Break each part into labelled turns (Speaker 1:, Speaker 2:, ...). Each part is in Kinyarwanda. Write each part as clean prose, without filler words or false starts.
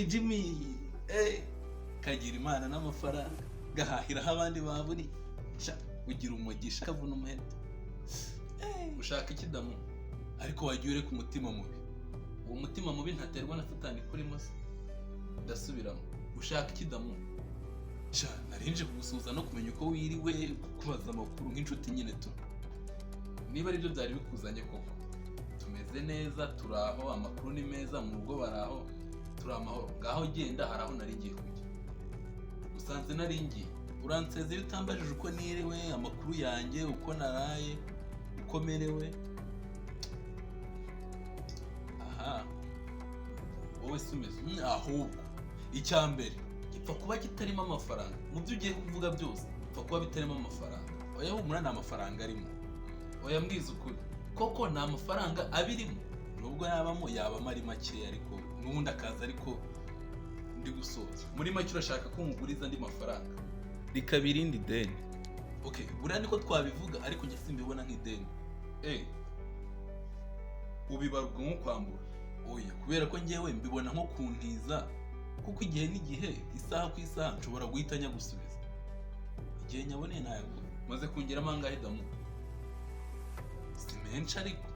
Speaker 1: Jimmy kagira imana n'amafaranga gahahiraho abandi baburi ugira umugisha kavuna umuheto ushaka ikidamu ariko wagiye ure ku mutima mubi. Uwo mutima mubi ntaterwa na satani kurimo se. Ndasubiramo, ushaka ikidamu narinje kugusuhuza no kumenya uko wiriwe, kubaza amakuru nk'inshuti nyine tu. Niba ari byo byari bikuzanye koko, tumeze neza, turaho, amakuru ni meza, mu rugo baraho, turi amahoro. Ngaho genda, hari aho nari ngiye kujya. Usanze nari ngiye, uransezera utambajije uko niriwe, amakuru yanjye, uko naraye, uko merewe. Aha, wowe se umeze ahubwo icyambere gipfa kuba kitarimo amafaranga. Mu byo ugiye kuvuga byose gipfa kuba bitarimo amafaranga. Oya humura, nta mafaranga arimo. Oya mbwiza ukuri, koko nta mafaranga abirimo. Nubwo yabamo ari make, ariko n'ubundi akaza, ariko ndi gusoza. Muri make urashaka ko nkuguriza andi mafaranga rikaba irindi deni. Okay, buriya niko twabivuga, ariko njye simbibona nk'ideni. Ubibarwa nko kwambura. Oya, kubera ko njyewe mbibona nko kuntiza, kuko igihe n'igihe, isaha ku isaha nshobora guhita nyagusubiza. Igihe nyaboneye nayagura. Maze kungeramo angahe damu? Si menshi ariko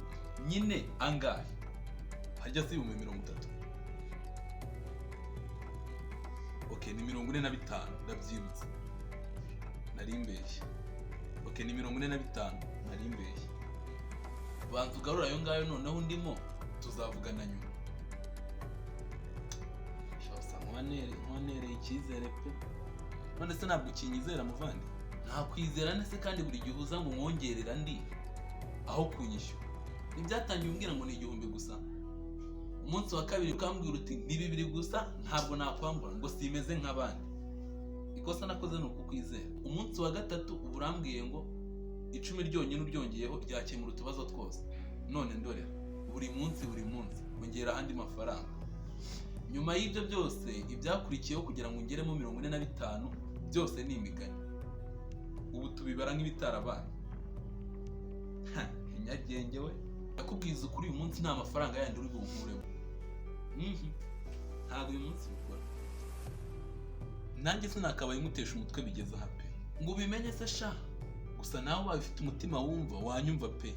Speaker 1: nyine angahe? Hajya si 30. Okay, ni 45, ndabyibutse. Nari mbeshye. Okay, ni 45, nari mbeshye. Banza ugarura ayo ngayo, noneho ndimo tuzavugana nyuma. Shasa nwanere icyizere pe. None se ntabwo ukinyizera muvandi? Ntakwizera nese kandi buri gihe uza ngo mwongerera ndi aho kunyishyura. Nibyatangiye umbwira ngo ni 1000 gusa. Umunsi wa kabiri ukambwira uti ni 200 gusa, ntabwo nakwambura ngo simeze nk'abandi. Ikosa nakoze ni ukukwizera. Umunsi wa gatatu urambwiye ngo 10 ryonyine uryongeyeho ryakemura utubazo twose. None ndorera, buri munsi ongera andi mafaranga. Nyuma y'ibyo byose, ibyakurikiyeho kugira ngo ngeremo 45 byose ni imigani. Ubu tubibara nk'ibitarabaye. Inyagenge we, nakubwiza ukuri uyu munsi nta mafaranga yandi uri bunkuremo. Ntabwo uyu munsi bikora. Nanjye sinakabaye mutesha umutwe bigeze aha pe. Ngo ubimenye se sha, gusa nawe wabifite umutima wumva wanyumva pe.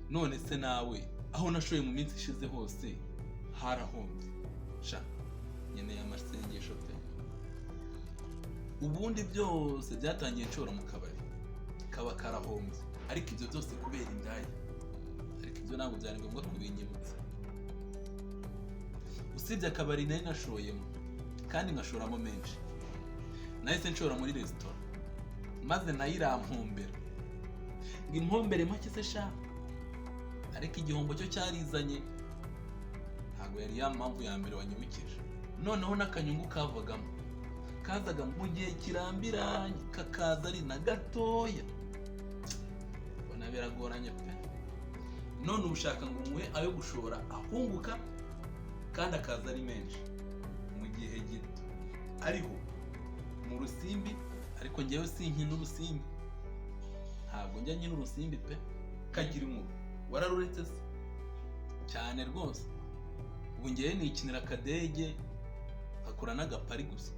Speaker 1: None se nawe aho nashoye mu minsi ishize hose harahombye sha, nyeneye amasengesho pe. Ubundi byose byatangiye nshora mu kabari, kaba karahombye, ariko ibyo byose kubera indaya. Ariko ibyo ntabwo byari ngombwa kubinyibutsa. Usibye akabari nari nashoyemo, kandi nkashoramo menshi, nahise nshora muri resitora, maze nayo irampombera. Ngo impombere make se sha, ariko igihombo cyo cyarizanye. Ntabwo yari ya mpamvu ya mbere wanyibukije. Noneho n'akanyungu kavagamo, kazaga mu gihe kirambiranye, kakaza ari na gatoya. Bona biragoranye pe. None ubushaka ngo umuhe ayo gushora ahunguka, kandi akaza ari menshi mu gihe gito. Ariho mu rusimbi, ariko njyewe sinkina urusimbi. Ntabwo njya nyina urusimbi pe. Kagira inkuru, wararuretse se? Cyane rwose. Ubu njyewe nikinira akadege, akora n'agapari gusa.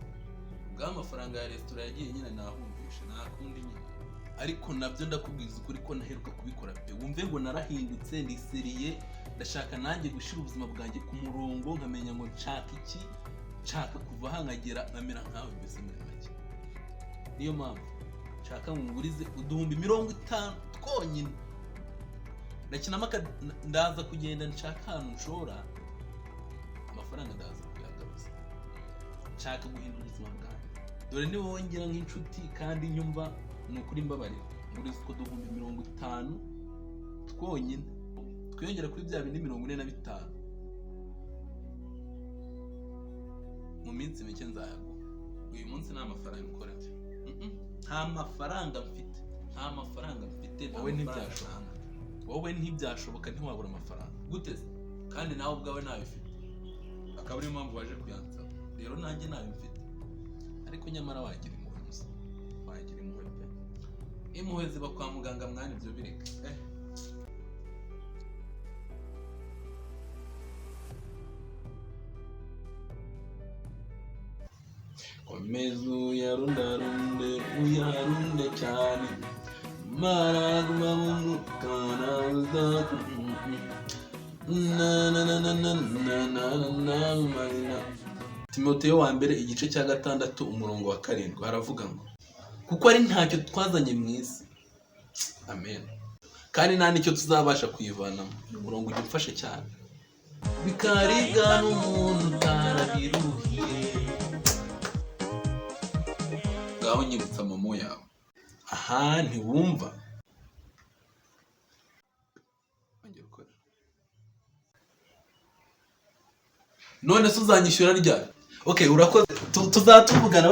Speaker 1: Ubwo amafaranga ya resitora yagiye nyine nahumvishe, nakundi nyine. Ariko nabyo ndakubwiza ukuri ko naheruka kubikora pe. Wumve ngo narahindutse, ndiseriye, ndashaka nanjye gushira ubuzima bwanjye ku murongo, nkamenya ngo nshaka iki, nshaka kuva hangagera nkamera nkawe mbese muri make. Niyo mpamvu nshaka ngurize 50,000 twonyine. Ndakinamo ndaza kugenda nshaka ahantu nshora amafaranga, ndaza kuyagaruza. Nshaka guhindura ubuzima bwanjye. Dore ni wowe ngira nk'inshuti kandi nyumva ni ukuri mbabarira. Ngurize utwo 50,000 twonyine, twiyongera kuri bya bindi 45. Mu minsi mike nzayaguha. Uyu munsi nta mafaranga ukora byo. Nta mafaranga mfite. Nta mafaranga mfite. Wowe ntibyashoboka, ntiwabura amafaranga. Gute se? Kandi nawe ubwawe ntabifite. Akaba ariyo mpamvu waje kuyansaba. Rero nanjye ntabifite. Ariko nyamara wagira impuhwe musa. Wagira impuhwe pe. Impuhwe ziba kwa muganga mwana, ibyo bireka. komeza uyarunde cyane maraguma mukana Timoteyo wa mbere igice cya 6 umurongo wa 7 haravuga ngo kuko ari ntacyo twazanye mu isi, amen, kandi nta nicyo tuzabasha kuyivanamo. Umurongo ujya umfashe cyane, bikaribwa n'umuntu utarabiruhiye. Ngaho nyibutsa momo yawe. Aha ntiwumva none se uzanyishyura ryari? Okay, urakoze, tuzatuvugana.